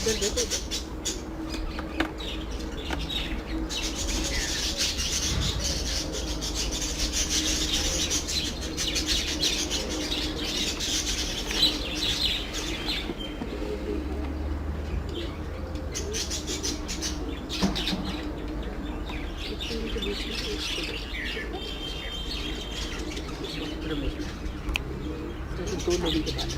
इधर देखो इधर। दो लेने के बाद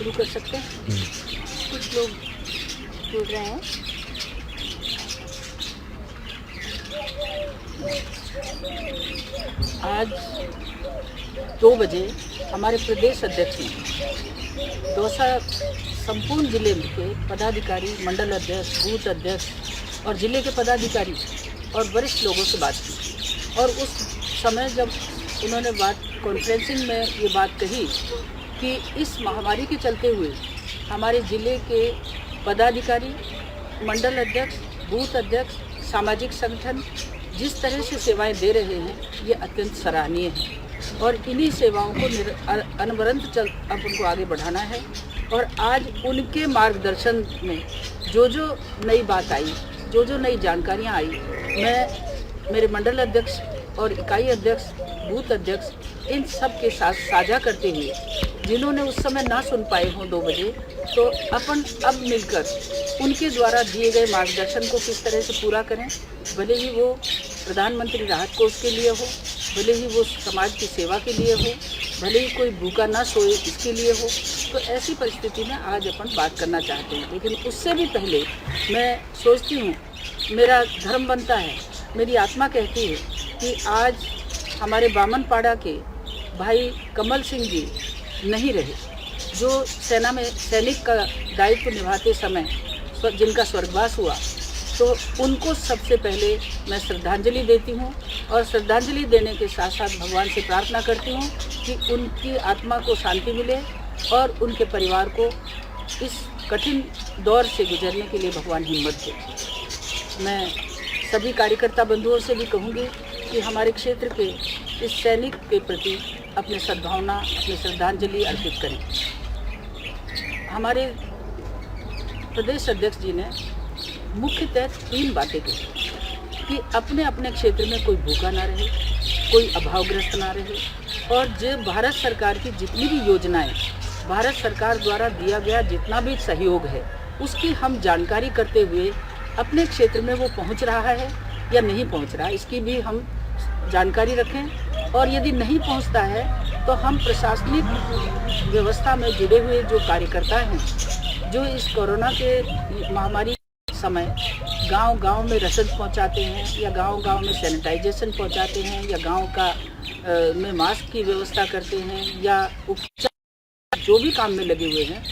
शुरू कर सकते हैं। कुछ लोग जुड़ रहे हैं। आज 2 बजे हमारे प्रदेश अध्यक्ष ने दौसा संपूर्ण जिले के पदाधिकारी, मंडल अध्यक्ष, बूथ अध्यक्ष और जिले के पदाधिकारी और वरिष्ठ लोगों से बात की। और उस समय जब उन्होंने कॉन्फ्रेंसिंग में ये बात कही कि इस महामारी के चलते हुए हमारे ज़िले के पदाधिकारी, मंडल अध्यक्ष, बूथ अध्यक्ष, सामाजिक संगठन जिस तरह से सेवाएं दे रहे हैं ये अत्यंत सराहनीय है और इन्हीं सेवाओं को अनवरत अब उनको आगे बढ़ाना है। और आज उनके मार्गदर्शन में जो नई बात आई, जो नई जानकारियाँ आई, मैं मेरे मंडल अध्यक्ष और इकाई अध्यक्ष, बूथ अध्यक्ष इन सब के साथ साझा करते हुए जिन्होंने उस समय ना सुन पाए हों 2 बजे, तो अपन अब मिलकर उनके द्वारा दिए गए मार्गदर्शन को किस तरह से पूरा करें। भले ही वो प्रधानमंत्री राहत कोष के लिए हो, भले ही वो समाज की सेवा के लिए हो, भले ही कोई भूखा ना सोए इसके लिए हो। तो ऐसी परिस्थिति में आज अपन बात करना चाहते हैं। लेकिन उससे भी पहले मैं सोचती हूँ, मेरा धर्म बनता है, मेरी आत्मा कहती है कि आज हमारे बामनपाड़ा के भाई कमल सिंह जी नहीं रहे, जो सेना में सैनिक का दायित्व निभाते समय जिनका स्वर्गवास हुआ। तो उनको सबसे पहले मैं श्रद्धांजलि देती हूँ और श्रद्धांजलि देने के साथ साथ भगवान से प्रार्थना करती हूँ कि उनकी आत्मा को शांति मिले और उनके परिवार को इस कठिन दौर से गुजरने के लिए भगवान हिम्मत दे। मैं सभी कार्यकर्ता बंधुओं से भी कहूँगी कि हमारे क्षेत्र के इस सैनिक के प्रति अपने सद्भावना, अपनी श्रद्धांजलि अर्पित करें। हमारे प्रदेश अध्यक्ष जी ने मुख्यतः 3 बातें कही कि अपने अपने क्षेत्र में कोई भूखा ना रहे, कोई अभावग्रस्त ना रहे और जो भारत सरकार की जितनी भी योजनाएं, भारत सरकार द्वारा दिया गया जितना भी सहयोग है, उसकी हम जानकारी करते हुए अपने क्षेत्र में वो पहुंच रहा है या नहीं पहुंच रहा, इसकी भी हम जानकारी रखें। और यदि नहीं पहुंचता है तो हम प्रशासनिक व्यवस्था में जुड़े हुए जो कार्यकर्ता हैं, जो इस कोरोना के महामारी समय गांव-गांव में रसद पहुंचाते हैं या गांव-गांव में सैनिटाइजेशन पहुंचाते हैं या गांव का में मास्क की व्यवस्था करते हैं या उपचार जो भी काम में लगे हुए हैं,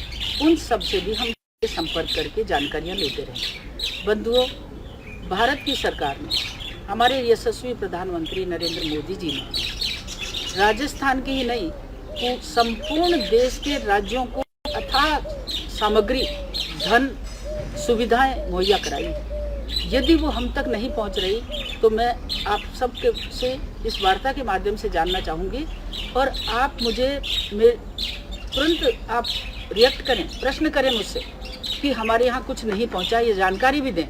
उन सब से भी हम संपर्क करके जानकारियां लेते रहें। बंधुओं, भारत की सरकार ने, हमारे यशस्वी प्रधानमंत्री नरेंद्र मोदी जी ने राजस्थान की ही नहीं संपूर्ण देश के राज्यों को अथाह सामग्री, धन, सुविधाएं मुहैया कराई। यदि वो हम तक नहीं पहुंच रही तो मैं आप सब से इस वार्ता के माध्यम से जानना चाहूँगी और आप मुझे तुरंत आप रिएक्ट करें, प्रश्न करें मुझसे कि हमारे यहाँ कुछ नहीं पहुँचा, ये जानकारी भी दें।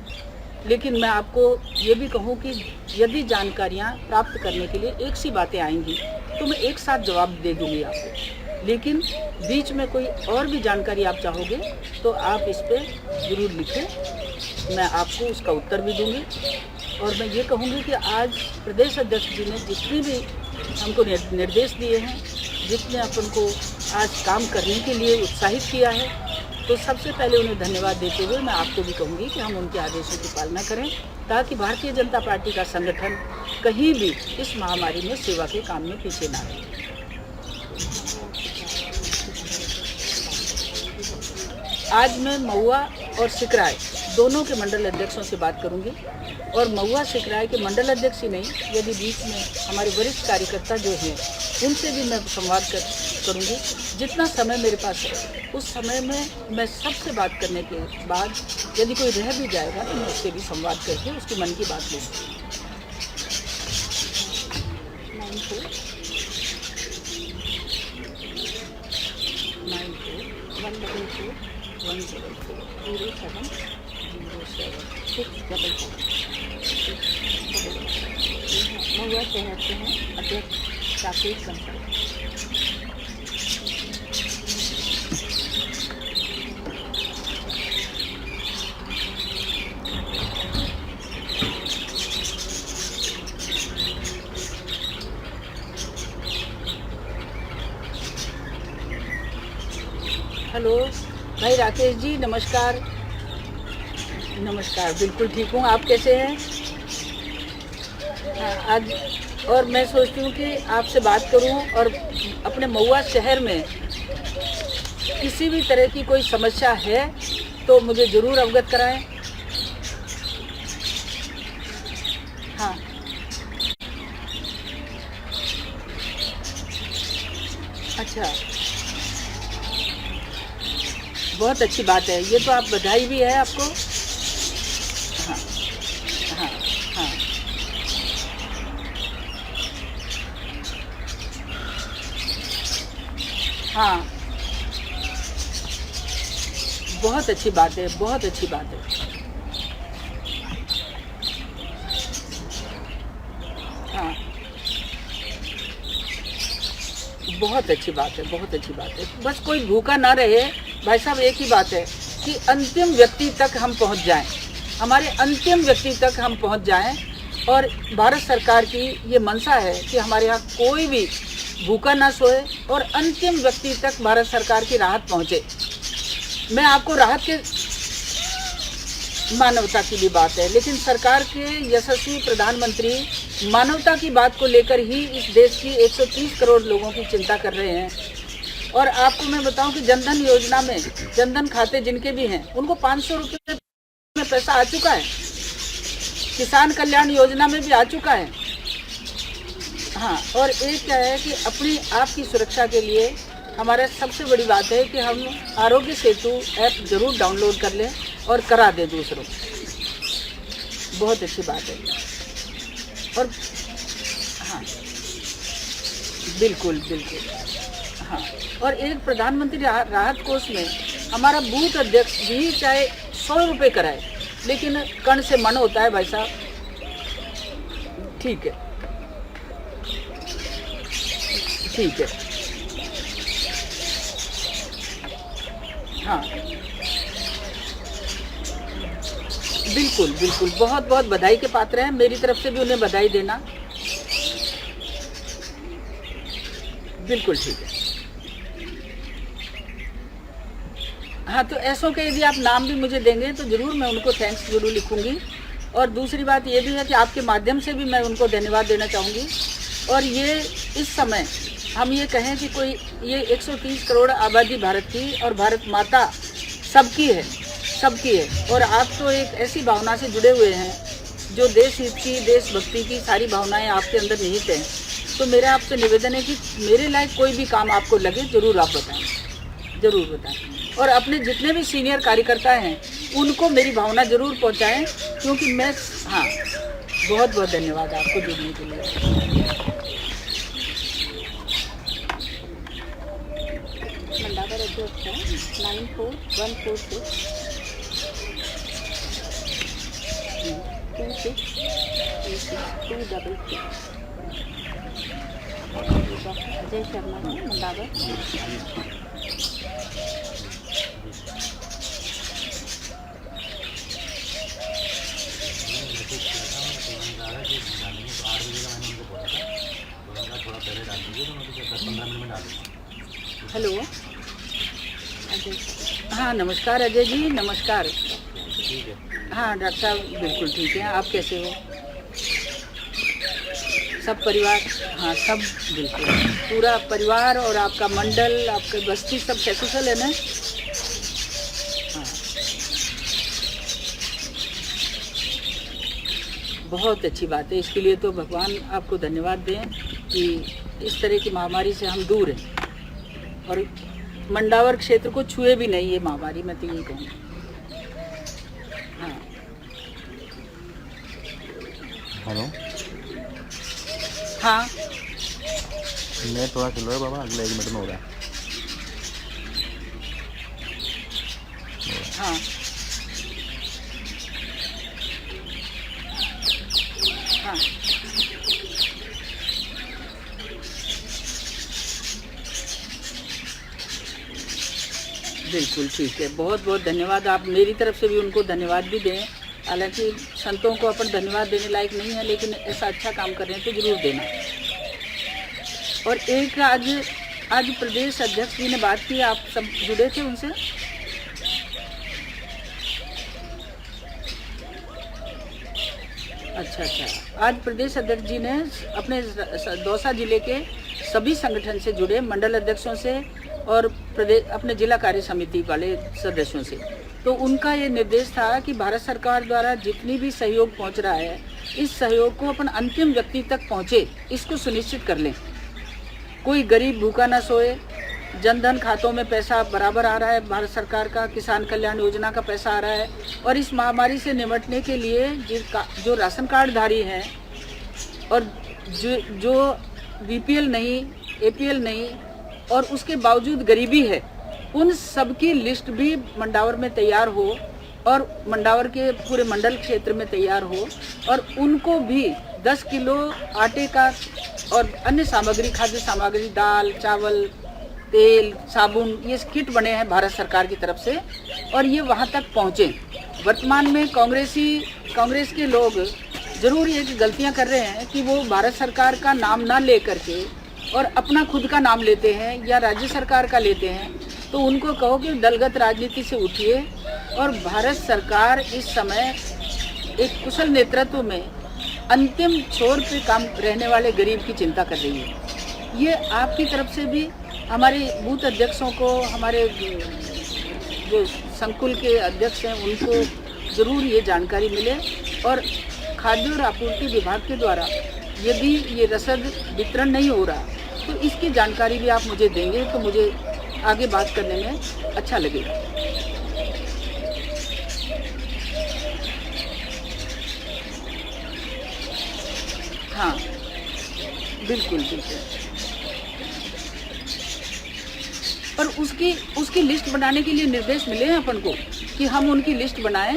लेकिन मैं आपको ये भी कहूँ कि यदि जानकारियाँ प्राप्त करने के लिए एक सी बातें आएंगी तो मैं एक साथ जवाब दे दूँगी आपको, लेकिन बीच में कोई और भी जानकारी आप चाहोगे तो आप इस पर ज़रूर लिखें, मैं आपको उसका उत्तर भी दूँगी। और मैं ये कहूँगी कि आज प्रदेश अध्यक्ष जी ने जितने भी हमको निर्देश दिए हैं, जितने अपन को आज काम करने के लिए उत्साहित किया है, तो सबसे पहले उन्हें धन्यवाद देते हुए मैं आपको भी कहूँगी कि हम उनके आदेशों की पालना करें ताकि भारतीय जनता पार्टी का संगठन कहीं भी इस महामारी में सेवा के काम में पीछे ना रहे। आज मैं महुआ और सिकराय दोनों के मंडल अध्यक्षों से बात करूंगी, और महुआ सिकराय के मंडल अध्यक्ष ही नहीं, यदि बीच में हमारे वरिष्ठ कार्यकर्ता जो हैं उनसे भी मैं संवाद करूंगी। जितना समय मेरे पास है उस समय में मैं सबसे बात करने के बाद यदि कोई रह भी जाएगा तो मैं उससे भी संवाद करके उसकी मन की बात लूँगी। 94-112-0707 महुआ शहर से हैं अध्यक्ष राकेश बंसल। हेलो भाई राकेश जी, नमस्कार। नमस्कार, बिल्कुल ठीक हूँ, आप कैसे हैं? आज और मैं सोचती हूँ कि आपसे बात करूँ और अपने महुआ शहर में किसी भी तरह की कोई समस्या है तो मुझे ज़रूर अवगत कराएं। हाँ, अच्छा, बहुत अच्छी बात है, ये तो आप बधाई भी है आपको। हाँ हाँ हाँ, हाँ, बहुत अच्छी बात है, बहुत अच्छी बात है। हाँ, बहुत अच्छी बात है, बहुत अच्छी बात है। बस कोई भूखा ना रहे भाई साहब, एक ही बात है कि अंतिम व्यक्ति तक हम पहुंच जाएं, हमारे अंतिम व्यक्ति तक हम पहुंच जाएं। और भारत सरकार की ये मंशा है कि हमारे यहाँ कोई भी भूखा ना सोए और अंतिम व्यक्ति तक भारत सरकार की राहत पहुंचे। मैं आपको राहत के मानवता की भी बात है, लेकिन सरकार के यशस्वी प्रधानमंत्री मानवता की बात को लेकर ही इस देश की 130 करोड़ लोगों की चिंता कर रहे हैं। और आपको मैं बताऊं कि जनधन योजना में जनधन खाते जिनके भी हैं उनको 500 रुपये में पैसा आ चुका है, किसान कल्याण योजना में भी आ चुका है। हाँ, और एक क्या है कि अपनी आपकी सुरक्षा के लिए हमारा सबसे बड़ी बात है कि हम आरोग्य सेतु ऐप जरूर डाउनलोड कर लें और करा दें दूसरों को। बहुत अच्छी बात है। और हाँ, बिल्कुल बिल्कुल, हाँ। और एक प्रधानमंत्री राहत कोष में हमारा बूथ अध्यक्ष भी चाहे 100 रुपये कराए, लेकिन कण से मन होता है भाई साहब। ठीक है, ठीक है, हाँ, बिल्कुल बिल्कुल, बहुत बहुत बधाई के पात्र हैं, मेरी तरफ से भी उन्हें बधाई देना। बिल्कुल ठीक है। हाँ, तो ऐसों के यदि आप नाम भी मुझे देंगे तो ज़रूर मैं उनको थैंक्स जरूर लिखूंगी। और दूसरी बात ये भी है कि आपके माध्यम से भी मैं उनको धन्यवाद देना चाहूँगी। और ये इस समय हम ये कहें कि कोई ये 130 करोड़ आबादी भारत की और भारत माता सबकी है, सबकी है। और आप तो एक ऐसी भावना से जुड़े हुए हैं जो देश हित की, देशभक्ति की सारी भावनाएं आपके अंदर निहित हैं। तो मेरा आपसे निवेदन है कि मेरे लायक कोई भी काम आपको लगे ज़रूर आप बताएं, ज़रूर बताएं। और अपने जितने भी सीनियर कार्यकर्ता हैं उनको मेरी भावना ज़रूर पहुंचाएं, क्योंकि मैं, हाँ, बहुत बहुत धन्यवाद आपको जुड़ने के लिए। मंडावर अध्यक्ष है 94-146-26 263 अजय शर्मा है मंडावर। हेलो, हाँ, नमस्कार अजय जी, नमस्कार। हाँ डॉक्टर साहब, बिल्कुल ठीक है, आप कैसे हो? सब परिवार, हाँ सब बिल्कुल, पूरा परिवार और आपका मंडल, आपके बस्ती सब सकुशल है ना? बहुत अच्छी बात है। इसके लिए तो भगवान आपको धन्यवाद दें कि इस तरह की महामारी से हम दूर हैं और मंडावर क्षेत्र को छुए भी नहीं ये महामारी, मैं तो यही कहूँगी। हाँ हेलो, हाँ नेट थोड़ा स्लो है बाबा, अगले 1 मिनट में हो रहा है। हाँ हाँ बिल्कुल ठीक है। बहुत बहुत धन्यवाद। आप मेरी तरफ से भी उनको धन्यवाद भी दें। हालांकि संतों को अपन धन्यवाद देने लायक नहीं है, लेकिन ऐसा अच्छा काम कर रहे हैं तो ज़रूर देना। और एक आज प्रदेश अध्यक्ष जी ने बात की, आप सब जुड़े थे उनसे? अच्छा, आज प्रदेश अध्यक्ष जी ने अपने दौसा जिले के सभी संगठन से जुड़े मंडल अध्यक्षों से और प्रदेश अपने जिला कार्य समिति वाले सदस्यों से, तो उनका ये निर्देश था कि भारत सरकार द्वारा जितनी भी सहयोग पहुंच रहा है, इस सहयोग को अपन अंतिम व्यक्ति तक पहुंचे, इसको सुनिश्चित कर लें। कोई गरीब भूखा ना सोए। जनधन खातों में पैसा बराबर आ रहा है भारत सरकार का, किसान कल्याण योजना का पैसा आ रहा है। और इस महामारी से निपटने के लिए जो राशन कार्ड धारी हैं और जो बीपीएल नहीं, एपीएल नहीं और उसके बावजूद गरीबी है, उन सब की लिस्ट भी मंडावर में तैयार हो और मंडावर के पूरे मंडल क्षेत्र में तैयार हो और उनको भी 10 किलो आटे का और अन्य सामग्री, खाद्य सामग्री, दाल, चावल, तेल, साबुन, ये किट बने हैं भारत सरकार की तरफ से और ये वहाँ तक पहुँचे। वर्तमान में कांग्रेस के लोग ज़रूर ये गलतियाँ कर रहे हैं कि वो भारत सरकार का नाम ना ले करके और अपना खुद का नाम लेते हैं या राज्य सरकार का लेते हैं। तो उनको कहो कि दलगत राजनीति से उठिए और भारत सरकार इस समय एक कुशल नेतृत्व में अंतिम छोर पे काम रहने वाले गरीब की चिंता कर रही है। ये आपकी तरफ से भी हमारे बूथ अध्यक्षों को, हमारे जो संकुल के अध्यक्ष हैं उनको ज़रूर ये जानकारी मिले और खाद्य और आपूर्ति विभाग के द्वारा यदि ये रसद वितरण नहीं हो रहा तो इसकी जानकारी भी आप मुझे देंगे तो मुझे आगे बात करने में अच्छा लगेगा। हाँ बिल्कुल बिल्कुल। पर उसकी लिस्ट बनाने के लिए निर्देश मिले हैं अपन को कि हम उनकी लिस्ट बनाएं,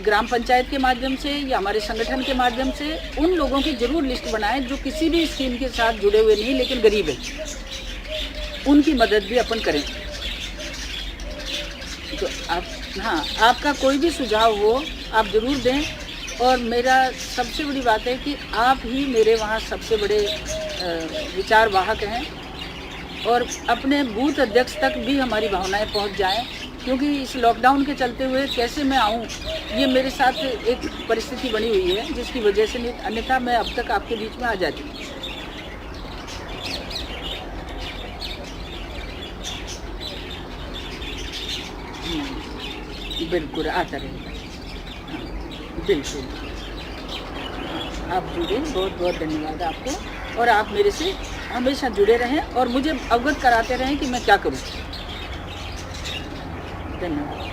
ग्राम पंचायत के माध्यम से या हमारे संगठन के माध्यम से उन लोगों की जरूर लिस्ट बनाएं जो किसी भी स्कीम के साथ जुड़े हुए नहीं लेकिन गरीब हैं, उनकी मदद भी अपन करें। तो हाँ, आपका कोई भी सुझाव हो आप ज़रूर दें। और मेरा सबसे बड़ी बात है कि आप ही मेरे वहाँ सबसे बड़े विचार वाहक हैं और अपने बूथ अध्यक्ष तक भी हमारी भावनाएं पहुँच जाएं, क्योंकि इस लॉकडाउन के चलते हुए कैसे मैं आऊँ, ये मेरे साथ एक परिस्थिति बनी हुई है जिसकी वजह से अन्यथा मैं अब तक आपके बीच में आ जाती। बिल्कुल आता रहेगा। बिल्कुल आप जुड़े, बहुत बहुत धन्यवाद आपको। और आप मेरे से हमेशा जुड़े रहें और मुझे अवगत कराते रहें कि मैं क्या करूँ। धन्यवाद।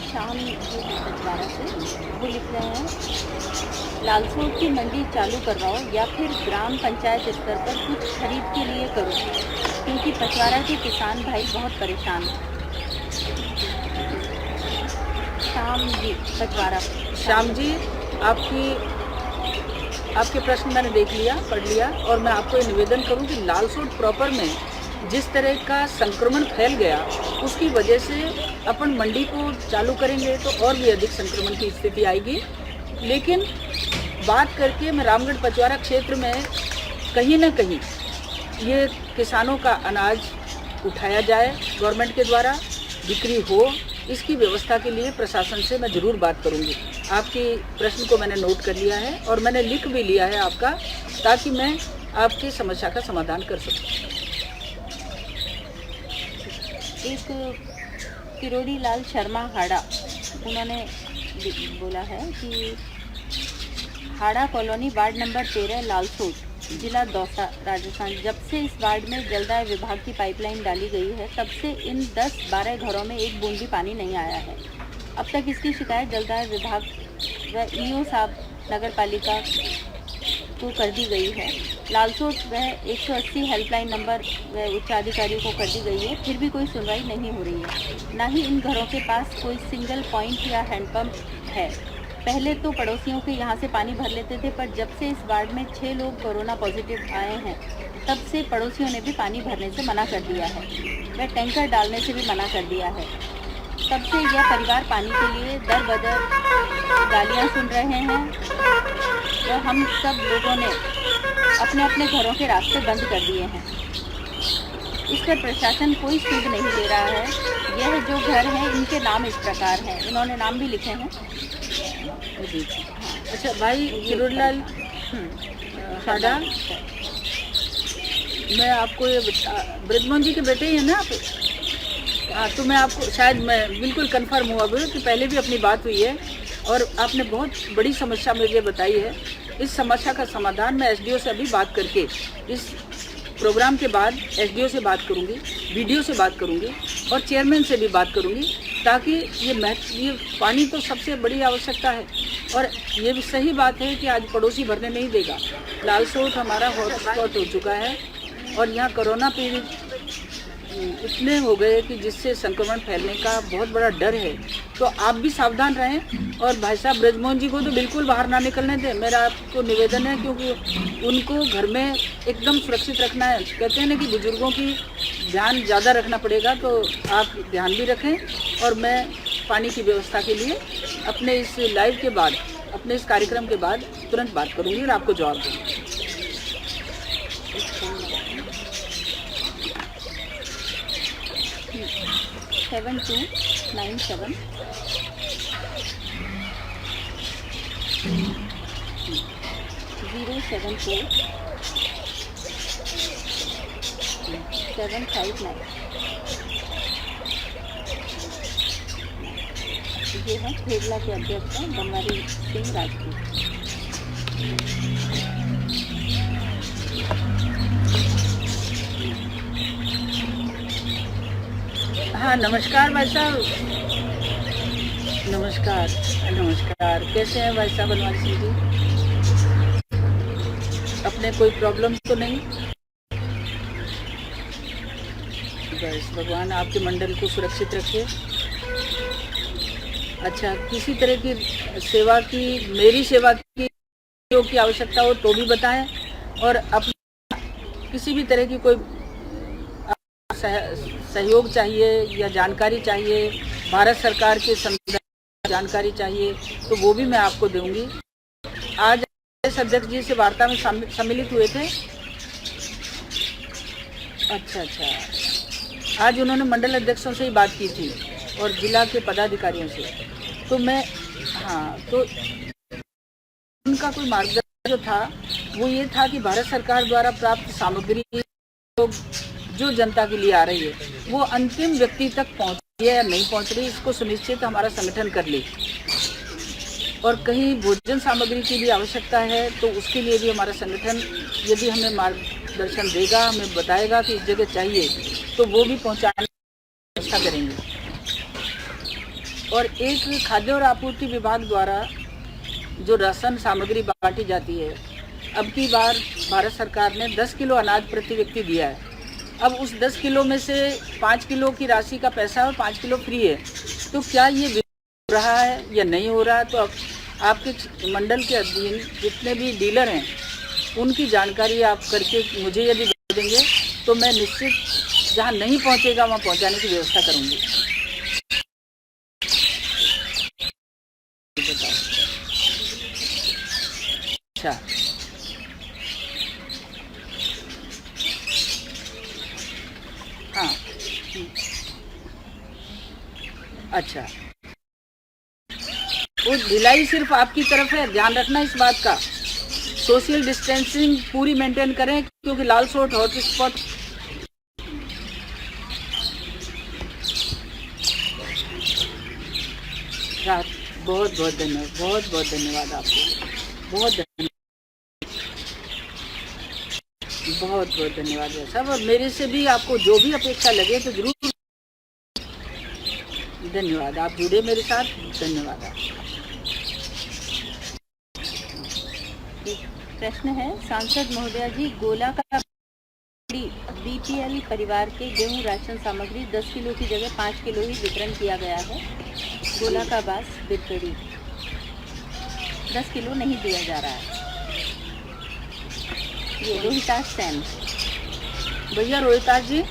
शाम बछवाड़ा से वो लिख रहे हैं, लालसोट की मंडी चालू करवाओ या फिर ग्राम पंचायत स्तर पर कुछ खरीद के लिए करो, क्योंकि बछवाड़ा के किसान भाई बहुत परेशान हैं। श्याम जी बछवाड़ा। श्याम जी, आपके प्रश्न मैंने देख लिया, पढ़ लिया और मैं आपको ये निवेदन करूं कि लालसोट प्रॉपर में जिस तरह का संक्रमण फैल गया उसकी वजह से अपन मंडी को चालू करेंगे तो और भी अधिक संक्रमण की स्थिति आएगी। लेकिन बात करके मैं रामगढ़ पचवाड़ा क्षेत्र में कहीं ना कहीं ये किसानों का अनाज उठाया जाए, गवर्नमेंट के द्वारा बिक्री हो, इसकी व्यवस्था के लिए प्रशासन से मैं ज़रूर बात करूंगी। आपके प्रश्न को मैंने नोट कर लिया है और मैंने लिख भी लिया है आपका, ताकि मैं आपकी समस्या का समाधान कर सकूं। एक किरोड़ी लाल शर्मा हाड़ा, उन्होंने बोला है कि हाड़ा कॉलोनी वार्ड नंबर 13 लालसोट, जिला दौसा, राजस्थान। जब से इस वार्ड में जलदाय विभाग की पाइपलाइन डाली गई है तब से इन 10-12 घरों में एक बूंद भी पानी नहीं आया है। अब तक इसकी शिकायत जलदाय विभाग व ईओ साहब नगर पालिका को कर दी गई है। लालसोट वह 180 हेल्पलाइन नंबर व उच्चाधिकारियों को कर दी गई है, फिर भी कोई सुनवाई नहीं हो रही है। ना ही इन घरों के पास कोई सिंगल पॉइंट या हैंडपम्प है। पहले तो पड़ोसियों के यहाँ से पानी भर लेते थे, पर जब से इस वार्ड में 6 लोग कोरोना पॉजिटिव आए हैं तब से पड़ोसियों ने भी पानी भरने से मना कर दिया है, वह टैंकर डालने से भी मना कर दिया है। तब से यह परिवार पानी के लिए दर बदर गालियाँ सुन रहे हैं और हम सब लोगों ने अपने अपने घरों के रास्ते बंद कर दिए हैं। इस पर प्रशासन कोई सूद नहीं ले रहा है। यह जो घर हैं इनके नाम इस प्रकार हैं, इन्होंने नाम भी लिखे हैं। अच्छा भाई किरोड़ीलाल हाड़ा, मैं आपको ये ब्रजमोहन जी के बेटे ही हैं ना आप? हाँ, तो मैं आपको शायद मैं बिल्कुल कंफर्म हुआ कि पहले भी अपनी बात हुई है और आपने बहुत बड़ी समस्या मुझे बताई है। इस समस्या का समाधान मैं एसडीओ से अभी बात करके, इस प्रोग्राम के बाद एसडीओ से बात करूंगी, वीडियो से बात करूंगी और चेयरमैन से भी बात करूंगी, ताकि ये पानी तो सबसे बड़ी आवश्यकता है। और ये भी सही बात है कि आज पड़ोसी भरने नहीं देगा। लालसोट हमारा हॉटस्पॉट हो चुका है और यहाँ कोरोना पीड़ित इतने हो गए कि जिससे संक्रमण फैलने का बहुत बड़ा डर है। तो आप भी सावधान रहें और भाई साहब ब्रजमोहन जी को तो बिल्कुल बाहर ना निकलने दें, मेरा आपको निवेदन है, क्योंकि उनको घर में एकदम सुरक्षित रखना है। कहते हैं ना कि बुजुर्गों की ध्यान ज़्यादा रखना पड़ेगा, तो आप ध्यान भी रखें। और मैं पानी की व्यवस्था के लिए अपने इस लाइव के बाद, अपने इस कार्यक्रम के बाद तुरंत बात करूँगी और आपको जवाब दूँगी। 7297 074 759। ये है खेडला के अध्यक्ष हैं बनवारी सिंह राजपूत। हाँ, नमस्कार भाई साहब। नमस्कार नमस्कार, कैसे हैं भाई साहब बनवारी सिंह जी? अपने कोई प्रॉब्लम तो नहीं? बस भगवान आपके मंडल को सुरक्षित रखे। अच्छा, किसी तरह की सेवा की, मेरी सेवा की आवश्यकता हो तो भी बताएं, और अपना किसी भी तरह की कोई सहयोग चाहिए या जानकारी चाहिए, भारत सरकार के संदर्भ जानकारी चाहिए, तो वो भी मैं आपको दूंगी। आज अध्यक्ष जी से वार्ता में सम्मिलित हुए थे। अच्छा, आज उन्होंने मंडल अध्यक्षों से ही बात की थी और जिला के पदाधिकारियों से। तो मैं, हाँ, तो उनका कोई मार्गदर्शन जो था वो ये था कि भारत सरकार द्वारा प्राप्त सामग्री जो जनता के लिए आ रही है वो अंतिम व्यक्ति तक पहुंच रही है या नहीं पहुंच रही, इसको सुनिश्चित हमारा संगठन कर ले। और कहीं भोजन सामग्री की भी आवश्यकता है तो उसके लिए भी हमारा संगठन यदि हमें मार्गदर्शन देगा, हमें बताएगा कि इस जगह चाहिए, तो वो भी पहुंचाने की व्यवस्था करेंगे। और एक खाद्य और आपूर्ति विभाग द्वारा जो राशन सामग्री बांटी जाती है, अब की बार भारत सरकार ने 10 किलो अनाज प्रति व्यक्ति दिया है। अब उस 10 किलो में से 5 किलो की राशि का पैसा और 5 किलो फ्री है। तो क्या ये हो रहा है या नहीं हो रहा है? तो अब आपके मंडल के अधीन जितने भी डीलर हैं उनकी जानकारी आप करके मुझे यदि बता देंगे तो मैं निश्चित जहाँ नहीं पहुँचेगा वहाँ पहुँचाने की व्यवस्था करूँगी। अच्छा, हाँ, अच्छा, वो ढिलाई सिर्फ आपकी तरफ है, ध्यान रखना इस बात का। सोशल डिस्टेंसिंग पूरी मेंटेन करें, क्योंकि लालसोट हॉटस्पॉट बहुत बहुत धन्यवाद, बहुत बहुत धन्यवाद आपको, बहुत धन्यवाद, बहुत बहुत धन्यवाद भाई साहब। और मेरे से भी आपको जो भी अपेक्षा लगे तो जरूर धन्यवाद, आप जुड़े मेरे साथ, धन्यवाद आपका। एक प्रश्न है, सांसद महोदया जी, गोला का बीपीएल परिवार के गेहूं राशन सामग्री 10 किलो की जगह 5 किलो ही वितरण किया गया है। गोला का बास बिरतड़ी 10 किलो नहीं दिया जा रहा है। ये रोहिताज सेन। भैया रोहिताज जी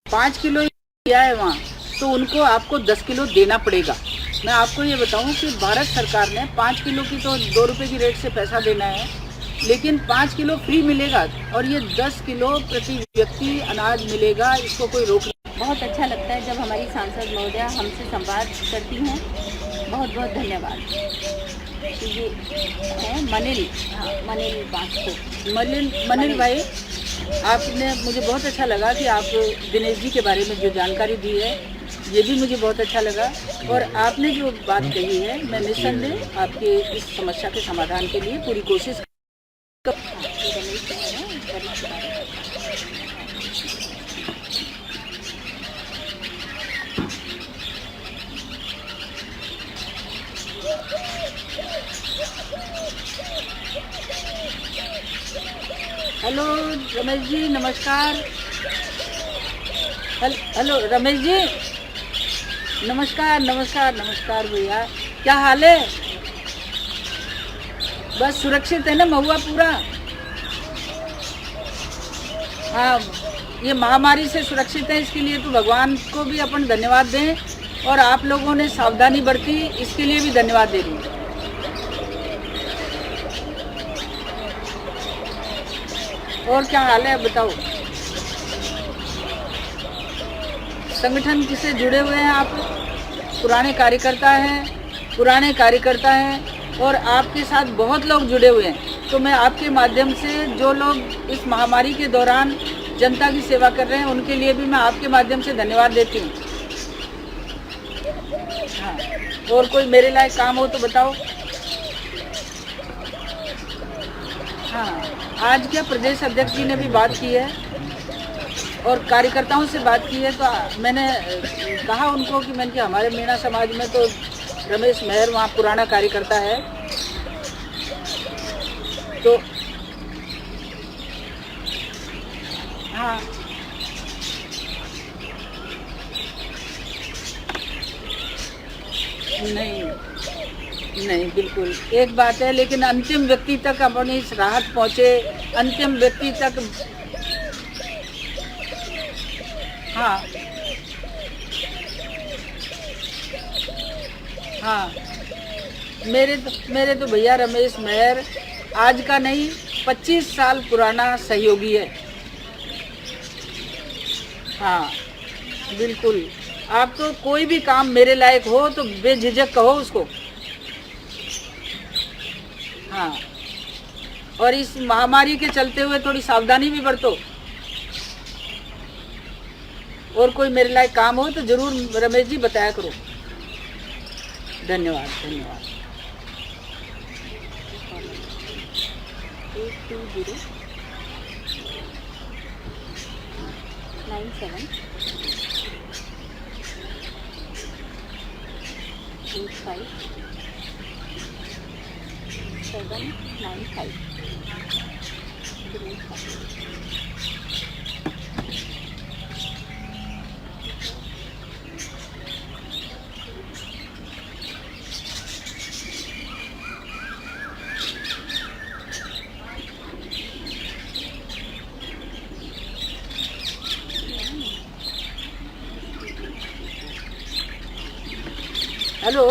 5 किलो दिया है वहाँ, तो उनको आपको 10 किलो देना पड़ेगा। मैं आपको ये बताऊं कि भारत सरकार ने 5 किलो की तो 2 रुपये की रेट से पैसा देना है, लेकिन 5 किलो फ्री मिलेगा और ये 10 किलो प्रति व्यक्ति अनाज मिलेगा, इसको कोई रोक नहीं। बहुत अच्छा लगता है जब हमारी सांसद महोदया हमसे संवाद करती हैं। बहुत बहुत धन्यवाद। तो ये है मनिल, हाँ मनिल बास्को। मनिल भाई, आपने, मुझे बहुत अच्छा लगा कि आप दिनेश जी के बारे में जो जानकारी दी है, ये भी मुझे बहुत अच्छा लगा। और आपने जो बात कही है, मैं निस्संदेह आपके इस समस्या के समाधान के लिए पूरी कोशिश। हेलो रमेश जी, नमस्कार। हेलो रमेश जी, नमस्कार नमस्कार नमस्कार भैया, क्या हाल है? बस सुरक्षित है ना महुआ पूरा? हाँ, ये महामारी से सुरक्षित है, इसके लिए तो भगवान को भी अपन धन्यवाद दें, और आप लोगों ने सावधानी बरती, इसके लिए भी धन्यवाद दे रही हूँ। और क्या हाल है बताओ? संगठन किससे जुड़े हुए हैं आप? पुराने कार्यकर्ता हैं और आपके साथ बहुत लोग जुड़े हुए हैं। तो मैं आपके माध्यम से जो लोग इस महामारी के दौरान जनता की सेवा कर रहे हैं, उनके लिए भी मैं आपके माध्यम से धन्यवाद देती हूँ। हाँ, और कोई मेरे लायक काम हो तो बताओ। हाँ, आज क्या प्रदेश अध्यक्ष जी ने भी बात की है और कार्यकर्ताओं से बात की है, तो मैंने कहा उनको कि मैंने कि हमारे मीणा समाज में तो रमेश मेहर वहाँ पुराना कार्यकर्ता है, तो हाँ नहीं बिल्कुल एक बात है, लेकिन अंतिम व्यक्ति तक अपनी इस राहत पहुँचे, अंतिम व्यक्ति तक। हाँ हाँ, मेरे तो भैया रमेश मेहर आज का नहीं 25 साल पुराना सहयोगी है। हाँ बिल्कुल, आप तो कोई भी काम मेरे लायक हो तो बेझिझक कहो उसको। हाँ, और इस महामारी के चलते हुए थोड़ी सावधानी भी बरतो, और कोई मेरे लायक काम हो तो जरूर रमेश जी बताया करो। धन्यवाद धन्यवाद। 8795. हेलो,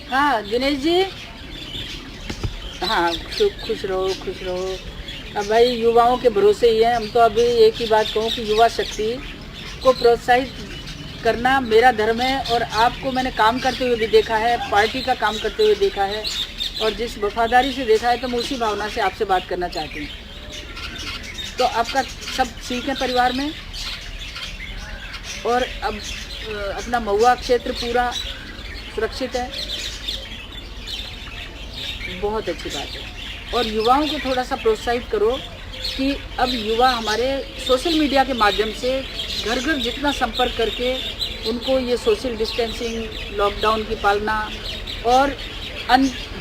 हाँ दिनेश जी, हाँ खुश रहो। अब भाई युवाओं के भरोसे ही हैं हम, तो अभी एक ही बात कहूँ कि युवा शक्ति को प्रोत्साहित करना मेरा धर्म है, और आपको मैंने काम करते हुए भी देखा है, पार्टी का काम करते हुए देखा है, और जिस वफादारी से देखा है, तो मैं उसी भावना से आपसे बात करना चाहती हूँ। तो आपका सब ठीक है परिवार में? और अब अपना महुआ क्षेत्र पूरा सुरक्षित है, बहुत अच्छी बात है। और युवाओं को थोड़ा सा प्रोत्साहित करो कि अब युवा हमारे सोशल मीडिया के माध्यम से घर घर जितना संपर्क करके उनको ये सोशल डिस्टेंसिंग, लॉकडाउन की पालना और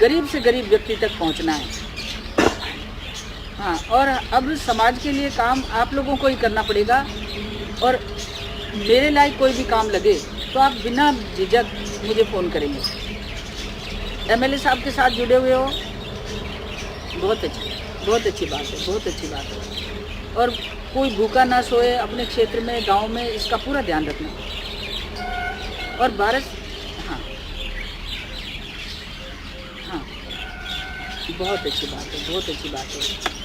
गरीब से गरीब व्यक्ति तक पहुंचना है। हाँ, और अब समाज के लिए काम आप लोगों को ही करना पड़ेगा। और मेरे लायक कोई भी काम लगे तो आप बिना झिझक मुझे फ़ोन करेंगे। एमएलए साहब के साथ जुड़े हुए हो, बहुत अच्छी बात है, बहुत अच्छी बात है। और कोई भूखा ना सोए अपने क्षेत्र में, गांव में, इसका पूरा ध्यान रखना। और भारत, हाँ हाँ, बहुत अच्छी बात है, बहुत अच्छी बात है।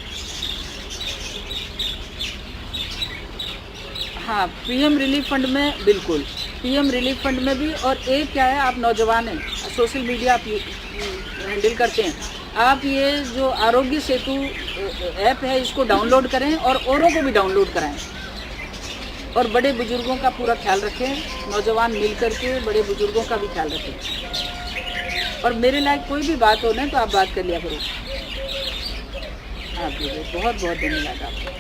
हाँ, पीएम रिलीफ फंड में, बिल्कुल पीएम रिलीफ फंड में भी। और एक क्या है, आप नौजवान हैं, सोशल मीडिया आप हैंडल करते हैं, आप ये जो आरोग्य सेतु ऐप है इसको डाउनलोड करें और औरों को भी डाउनलोड कराएं। और बड़े बुजुर्गों का पूरा ख्याल रखें, नौजवान मिल करके बड़े बुजुर्गों का भी ख्याल रखें। और मेरे लायक कोई भी बात हो ना तो आप बात कर लिया करो। आप बहुत बहुत धन्यवाद आपको।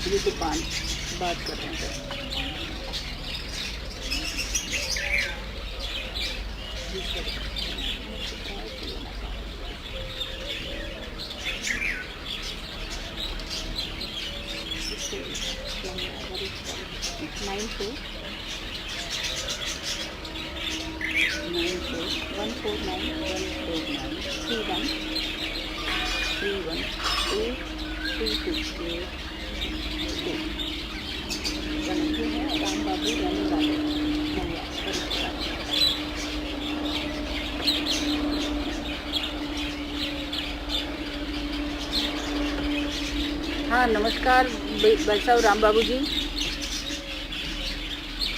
ये तो 5 बात कर रहे हैं। राम बाबू रहने वाले। हाँ, नमस्कार भाई साहब, राम बाबू जी,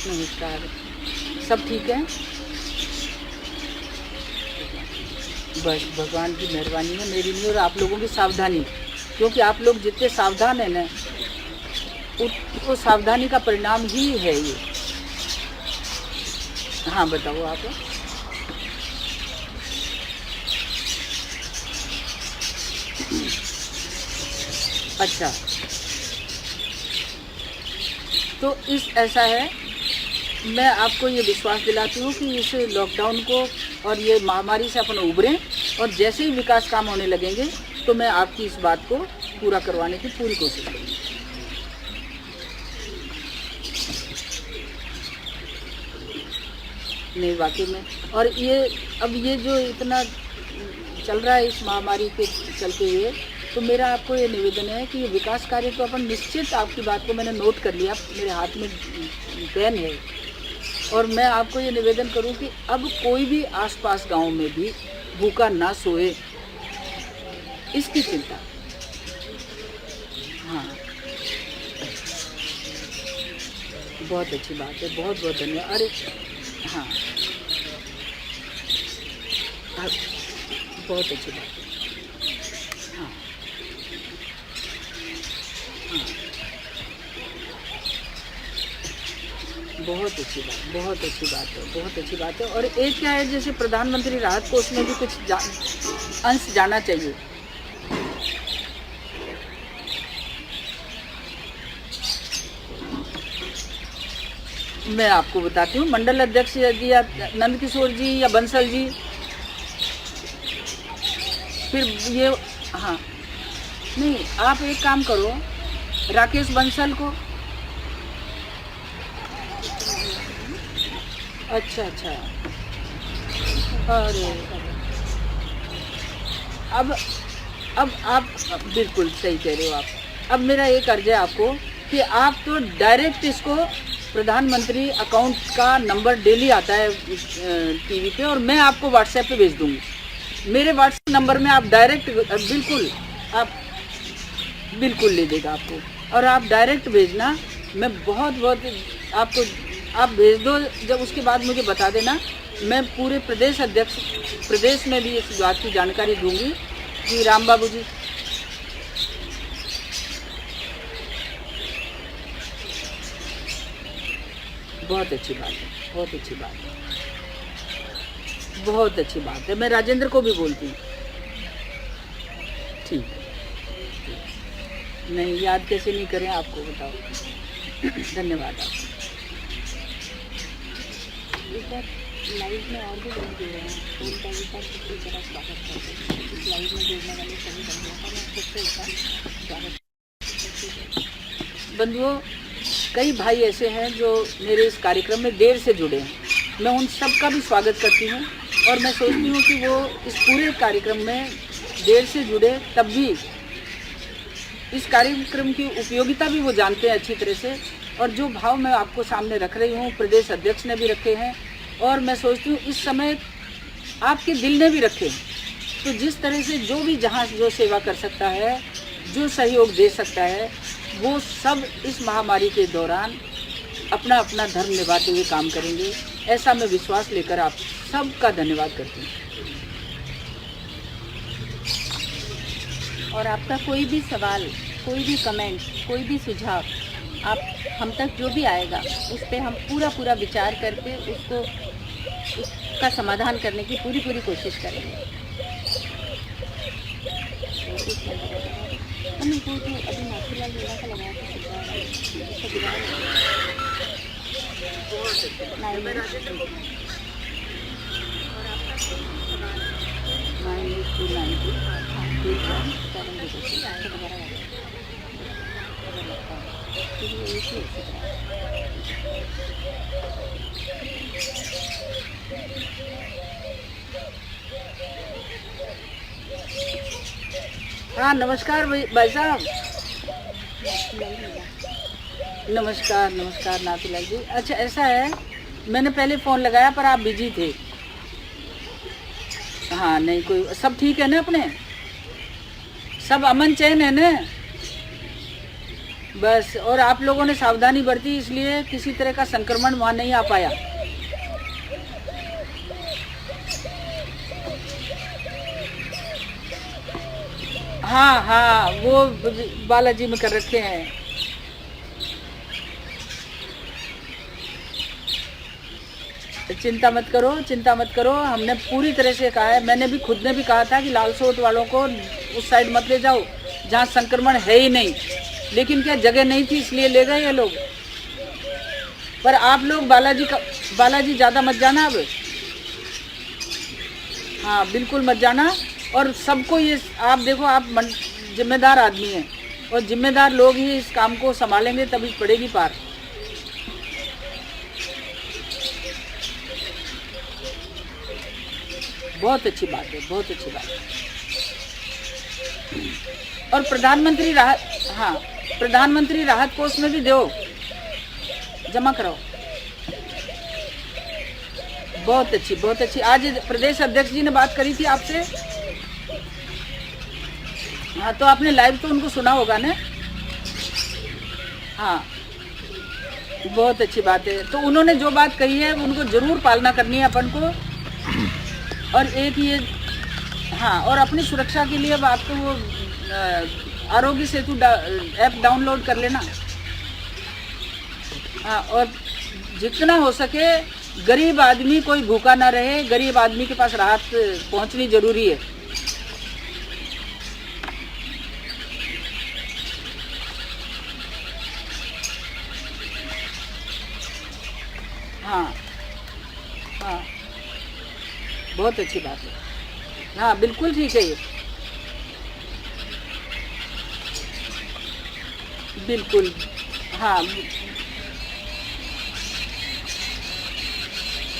नमस्कार। सब ठीक है? बस भगवान की मेहरबानी है मेरी नहीं और आप लोगों की सावधानी, क्योंकि आप लोग जितने सावधान हैं ना वो सावधानी का परिणाम ही है ये। हाँ, बताओ आप। अच्छा, तो ऐसा है, मैं आपको ये विश्वास दिलाती हूँ कि इस लॉकडाउन को और ये महामारी से अपन उभरें, और जैसे ही विकास काम होने लगेंगे तो मैं आपकी इस बात को पूरा करवाने की पूरी कोशिश करूँगी। नहीं, वाकई में। और ये अब ये जो इतना चल रहा है इस महामारी के चलते हुए, तो मेरा आपको ये निवेदन है कि ये विकास कार्य तो अपन निश्चित, आपकी बात को मैंने नोट कर लिया, मेरे हाथ में पेन है, और मैं आपको ये निवेदन करूं कि अब कोई भी आसपास गांव में भी भूखा ना सोए, इसकी चिंता। हाँ, बहुत अच्छी बात है, बहुत बहुत धन्यवाद। अरे हाँ, बहुत अच्छी बात है। हाँ हाँ, बहुत अच्छी बात, बहुत अच्छी बात है, बहुत अच्छी बात है। और एक क्या है, जैसे प्रधानमंत्री राहत कोष में भी कुछ अंश जाना चाहिए। मैं आपको बताती हूँ, मंडल अध्यक्ष जी या नंद किशोर जी या बंसल जी, फिर ये, हाँ नहीं, आप एक काम करो, राकेश बंसल को। अच्छा अच्छा, अरे अब आप बिल्कुल सही कह रहे हो आप। अब मेरा एक अर्ज है आपको कि आप तो डायरेक्ट इसको, प्रधानमंत्री अकाउंट का नंबर डेली आता है टीवी पे, और मैं आपको व्हाट्सएप पे भेज दूंगी। मेरे व्हाट्सएप नंबर में आप डायरेक्ट, बिल्कुल आप बिल्कुल ले देगा आपको। और आप डायरेक्ट भेजना, मैं बहुत बहुत आपको, आप भेज दो, जब उसके बाद मुझे बता देना, मैं पूरे प्रदेश अध्यक्ष प्रदेश में भी इस बात की जानकारी दूंगी। जी राम बाबू जी, बहुत अच्छी बात है, बहुत अच्छी बात है, बहुत अच्छी बात है। मैं राजेंद्र को भी बोलती हूँ। ठीक है, नहीं याद कैसे नहीं करें आपको, बताओ। धन्यवाद आपको। एक बार लाइव में और भी लोग जुड़े हैं, तो उनका भी साथ किसी तरह स्वागत करते हैं। इस लाइव में जुड़ने वाले सभी बंधुओं का मैं खुद से उनका स्वागत करती हूँ। बंधुओं, कई भाई ऐसे हैं जो मेरे इस कार्यक्रम में देर से जुड़े हैं, मैं उन सब का भी स्वागत करती हूँ। और मैं सोचती हूँ कि वो इस पूरे कार्यक्रम में देर से जुड़े, तब भी इस कार्यक्रम की उपयोगिता भी वो जानते हैं अच्छी तरह से। और जो भाव मैं आपको सामने रख रही हूँ, प्रदेश अध्यक्ष ने भी रखे हैं, और मैं सोचती हूँ इस समय आपके दिल ने भी रखे। तो जिस तरह से जो भी जहाँ जो सेवा कर सकता है, जो सहयोग दे सकता है, वो सब इस महामारी के दौरान अपना अपना धर्म निभाते हुए काम करेंगे, ऐसा मैं विश्वास लेकर आप सबका धन्यवाद करती हूँ। और आपका कोई भी सवाल, कोई भी कमेंट, कोई भी सुझाव आप हम तक जो भी आएगा, उस पर हम पूरा विचार करके उसका समाधान करने की पूरी कोशिश करेंगे। अभी नाथूलाल मीणा का लगाया था, हाँ नमस्कार भाई साहब, नमस्कार नमस्कार नाथूलाल जी। अच्छा ऐसा है, मैंने पहले फ़ोन लगाया पर आप बिजी थे। हाँ नहीं कोई, सब ठीक है ना, अपने सब अमन चैन है ना बस। और आप लोगों ने सावधानी बरती, इसलिए किसी तरह का संक्रमण वहाँ नहीं आ पाया। हाँ हाँ, वो बालाजी में कर रखे हैं। चिंता मत करो, चिंता मत करो, हमने पूरी तरह से कहा है। मैंने भी खुद ने भी कहा था कि लालसोट वालों को उस साइड मत ले जाओ जहाँ संक्रमण है ही नहीं, लेकिन क्या जगह नहीं थी इसलिए ले गए ये लोग। पर आप लोग बालाजी ज़्यादा मत जाना अब। हाँ बिल्कुल मत जाना। और सबको ये, आप देखो आप जिम्मेदार आदमी हैं, और जिम्मेदार लोग ही इस काम को संभालेंगे, तभी पड़ेगी पार। बहुत अच्छी बात है, बहुत अच्छी बात है। और प्रधानमंत्री राहत, हाँ प्रधानमंत्री राहत कोष में भी दो, जमा कराओ। बहुत अच्छी, बहुत अच्छी। आज प्रदेश अध्यक्ष जी ने बात करी थी आपसे। हाँ तो आपने लाइव तो उनको सुना होगा ना। हाँ बहुत अच्छी बात है। तो उन्होंने जो बात कही है उनको जरूर पालना करनी है अपन को। और एक ये, हाँ, और अपनी सुरक्षा के लिए आपको वो आरोग्य सेतु ऐप डाउनलोड कर लेना। हाँ, और जितना हो सके गरीब आदमी कोई भूखा ना रहे, गरीब आदमी के पास राहत पहुंचनी जरूरी है। हाँ हाँ बहुत अच्छी बात है। हाँ बिल्कुल ठीक है ये, बिल्कुल। हाँ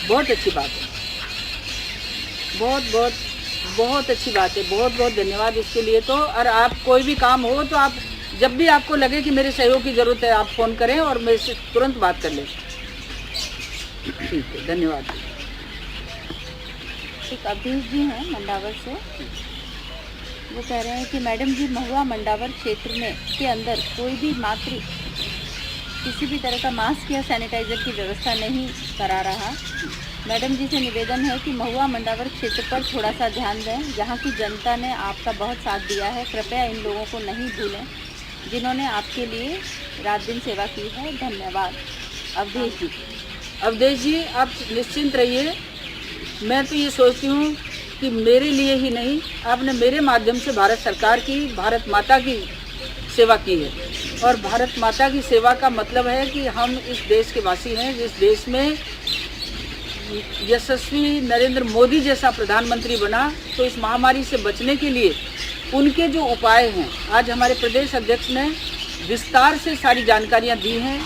बहुत अच्छी बात है, बहुत बहुत बहुत अच्छी बात है। बहुत बहुत धन्यवाद इसके लिए। तो और आप कोई भी काम हो तो आप जब भी आपको लगे कि मेरे सहयोग की ज़रूरत है, आप फ़ोन करें और मेरे से तुरंत बात कर लें। ठीक है, धन्यवाद। एक अभीश जी हैं मंडावर से, वो कह रहे हैं कि मैडम जी महुआ मंडावर क्षेत्र में के अंदर कोई भी मात्र किसी भी तरह का मास्क या सैनिटाइज़र की व्यवस्था नहीं करा रहा। मैडम जी से निवेदन है कि महुआ मंडावर क्षेत्र पर थोड़ा सा ध्यान दें। यहाँ की जनता ने आपका बहुत साथ दिया है, कृपया इन लोगों को नहीं भूलें जिन्होंने आपके लिए रात दिन सेवा की है। धन्यवाद। अवधेश जी। अवधेश जी, आप निश्चिंत रहिए। मैं तो ये सोचती हूँ कि मेरे लिए ही नहीं, आपने मेरे माध्यम से भारत सरकार की, भारत माता की सेवा की है। और भारत माता की सेवा का मतलब है कि हम इस देश के वासी हैं, जिस देश में यशस्वी नरेंद्र मोदी जैसा प्रधानमंत्री बना, तो इस महामारी से बचने के लिए उनके जो उपाय हैं, आज हमारे प्रदेश अध्यक्ष ने विस्तार से सारी जानकारियां दी हैं।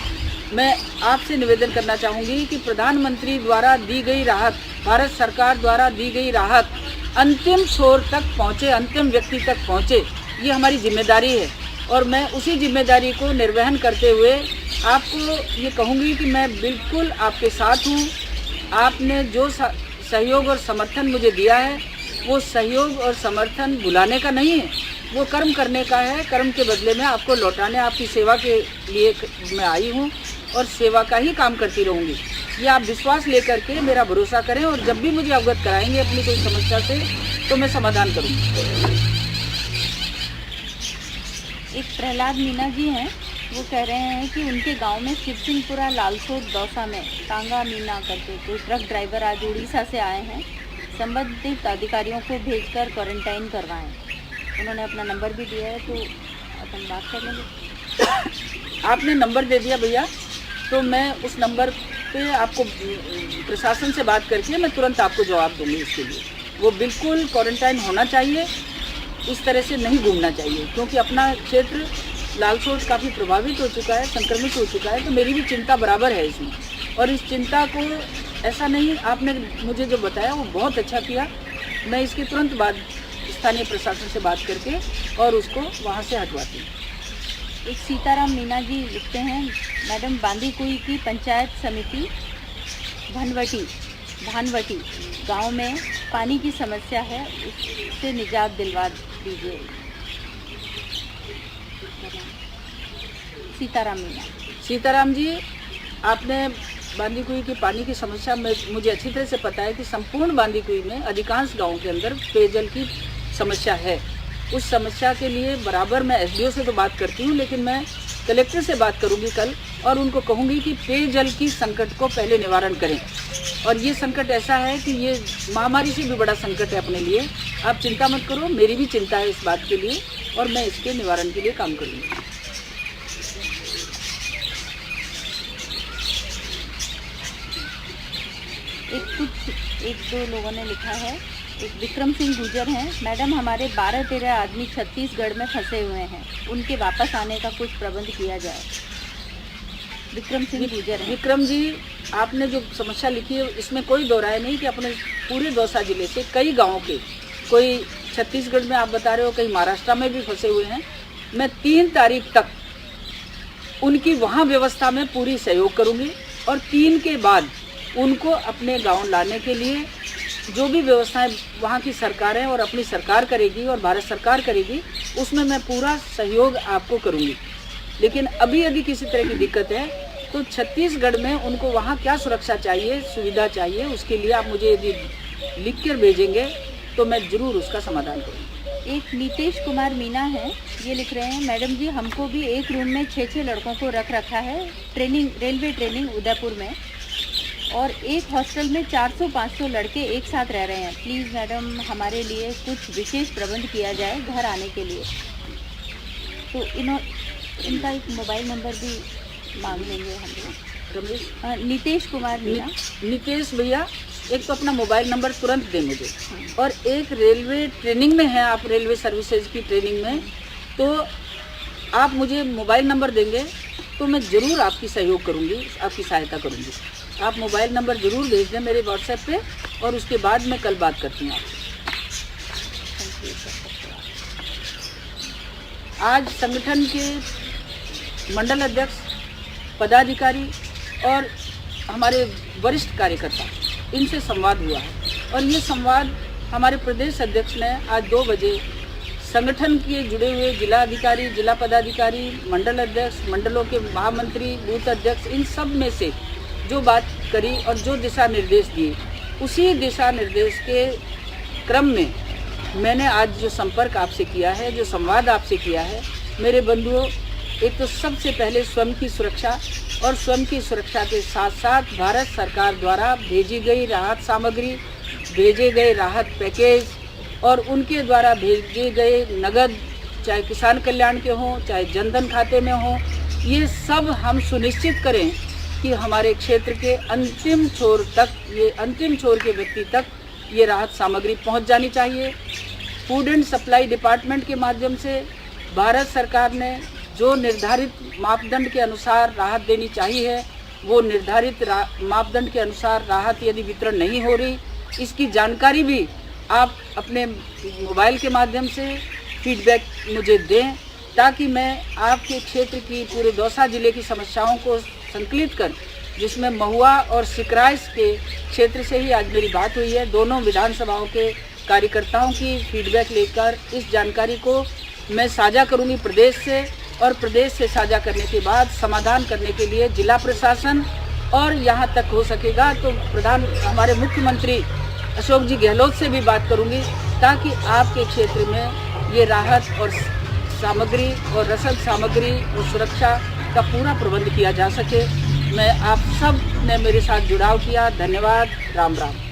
मैं आपसे निवेदन करना चाहूँगी कि प्रधानमंत्री द्वारा दी गई राहत, भारत सरकार द्वारा दी गई राहत अंतिम छोर तक पहुँचे, अंतिम व्यक्ति तक पहुँचे, ये हमारी जिम्मेदारी है। और मैं उसी जिम्मेदारी को निर्वहन करते हुए आपको ये कहूँगी कि मैं बिल्कुल आपके साथ हूँ। आपने जो सहयोग और समर्थन मुझे दिया है, वो सहयोग और समर्थन भुलाने का नहीं है, वो कर्म करने का है। कर्म के बदले में आपको लौटाने, आपकी सेवा के लिए मैं आई हूँ और सेवा का ही काम करती रहूँगी। ये आप विश्वास लेकर के मेरा भरोसा करें, और जब भी मुझे अवगत कराएंगे अपनी कोई समस्या से, तो मैं समाधान करूँगी। एक प्रहलाद मीना जी हैं, वो कह रहे हैं कि उनके गांव में शिवसिंहपुरा लालसोट दौसा में टांगा मीना करके कोई ट्रक ड्राइवर आज उड़ीसा से आए हैं, संबंधित अधिकारियों को भेजकर क्वारंटाइन करवाएं। उन्होंने अपना नंबर भी दिया है, तो अपन बात कर लेंगे। आपने नंबर दे दिया भैया, तो मैं उस नंबर पे आपको प्रशासन से बात करके मैं तुरंत आपको जवाब दूंगी। इसके लिए वो बिल्कुल क्वारंटाइन होना चाहिए, इस तरह से नहीं घूमना चाहिए, क्योंकि अपना क्षेत्र लालसोट काफ़ी प्रभावित हो चुका है, संक्रमित हो चुका है। तो मेरी भी चिंता बराबर है इसमें, और इस चिंता को ऐसा नहीं, आपने मुझे जो बताया वो बहुत अच्छा किया। मैं इसके तुरंत बाद स्थानीय प्रशासन से बात करके और उसको वहाँ से हटवाती हूँ। एक सीताराम मीना जी लिखते हैं, मैडम बांदीकुई की पंचायत समिति भानवटी गांव में पानी की समस्या है, उससे निजात दिलवा दीजिए। सीताराम जी, आपने बांदीकुई की पानी की समस्या में, मुझे अच्छी तरह से पता है कि संपूर्ण बांदीकुई में अधिकांश गाँव के अंदर पेयजल की समस्या है। उस समस्या के लिए बराबर मैं एसडीओ से तो बात करती हूँ, लेकिन मैं कलेक्टर से बात करूँगी कल, और उनको कहूँगी कि पेयजल की संकट को पहले निवारण करें। और ये संकट ऐसा है कि ये महामारी से भी बड़ा संकट है अपने लिए। आप चिंता मत करो, मेरी भी चिंता है इस बात के लिए, और मैं इसके निवारण के लिए काम करूँगी। एक दो लोगों ने लिखा है, एक विक्रम सिंह गुजर हैं, मैडम हमारे 12-13 आदमी छत्तीसगढ़ में फंसे हुए हैं, उनके वापस आने का कुछ प्रबंध किया जाए। विक्रम सिंह गुजर हैं। विक्रम जी, आपने जो समस्या लिखी है इसमें कोई दो राय नहीं कि अपने पूरे दौसा जिले से कई गाँव के, कोई छत्तीसगढ़ में आप बता रहे हो, कहीं महाराष्ट्र में भी फंसे हुए हैं। मैं 3 तारीख तक उनकी वहाँ व्यवस्था में पूरी सहयोग करूँगी, और 3 के बाद उनको अपने गांव लाने के लिए जो भी व्यवस्थाएं वहाँ की सरकारें और अपनी सरकार करेगी और भारत सरकार करेगी, उसमें मैं पूरा सहयोग आपको करूँगी। लेकिन अभी यदि किसी तरह की दिक्कत है तो छत्तीसगढ़ में उनको वहाँ क्या सुरक्षा चाहिए, सुविधा चाहिए, उसके लिए आप मुझे यदि लिख कर भेजेंगे तो मैं ज़रूर उसका समाधान करूँगी। एक नीतेश कुमार मीना है, ये लिख रहे हैं, मैडम जी हमको भी एक रूम में 6-6 लड़कों को रखा है, रेलवे ट्रेनिंग उदयपुर में, और एक हॉस्टल में 400-500 लड़के एक साथ रह रहे हैं। प्लीज़ मैडम हमारे लिए कुछ विशेष प्रबंध किया जाए घर आने के लिए। तो इनका एक मोबाइल नंबर भी मांग लेंगे हम लोग। नीतेश कुमार मीना। नीतेश भैया, एक तो अपना मोबाइल नंबर तुरंत दें मुझे, और एक रेलवे ट्रेनिंग में है आप, रेलवे सर्विसेज की ट्रेनिंग में, तो आप मुझे मोबाइल नंबर देंगे तो मैं ज़रूर आपकी सहयोग करूँगी, आपकी सहायता करूँगी। आप मोबाइल नंबर ज़रूर भेज दें मेरे व्हाट्सएप पे, और उसके बाद मैं कल बात करती हूँ आपसे। आज संगठन के मंडल अध्यक्ष, पदाधिकारी और हमारे वरिष्ठ कार्यकर्ता, इनसे संवाद हुआ है, और ये संवाद हमारे प्रदेश अध्यक्ष ने आज 2 बजे संगठन के जुड़े हुए जिला अधिकारी, जिला पदाधिकारी, मंडल अध्यक्ष, मंडलों के महामंत्री, बूथ अध्यक्ष, इन सब में से जो बात करी और जो दिशा निर्देश दिए, उसी दिशा निर्देश के क्रम में मैंने आज जो संपर्क आपसे किया है, जो संवाद आपसे किया है, मेरे बंधुओं, एक तो सबसे पहले स्वयं की सुरक्षा और स्वयं की सुरक्षा के साथ साथ भारत सरकार द्वारा भेजी गई राहत सामग्री, भेजे गए राहत पैकेज और उनके द्वारा भेजे गए नगद, चाहे किसान कल्याण के हों, चाहे जनधन खाते में हों, ये सब हम सुनिश्चित करें कि हमारे क्षेत्र के अंतिम छोर तक, ये अंतिम छोर के व्यक्ति तक ये राहत सामग्री पहुंच जानी चाहिए। फूड एंड सप्लाई डिपार्टमेंट के माध्यम से भारत सरकार ने जो निर्धारित मापदंड के अनुसार राहत देनी चाहिए, वो निर्धारित मापदंड के अनुसार राहत यदि वितरण नहीं हो रही, इसकी जानकारी भी आप अपने मोबाइल के माध्यम से फीडबैक मुझे दें, ताकि मैं आपके क्षेत्र की, पूरे दौसा जिले की समस्याओं को संकलित कर, जिसमें महुआ और सिकराइस के क्षेत्र से ही आज मेरी बात हुई है, दोनों विधानसभाओं के कार्यकर्ताओं की फीडबैक लेकर इस जानकारी को मैं साझा करूंगी प्रदेश से, और प्रदेश से साझा करने के बाद समाधान करने के लिए जिला प्रशासन और यहाँ तक हो सकेगा तो हमारे मुख्यमंत्री अशोक जी गहलोत से भी बात करूंगी, ताकि आपके क्षेत्र में ये राहत और सामग्री और रसद सामग्री और सुरक्षा का पूरा प्रबंध किया जा सके। मैं आप सब ने मेरे साथ जुड़ाव किया, धन्यवाद, राम राम।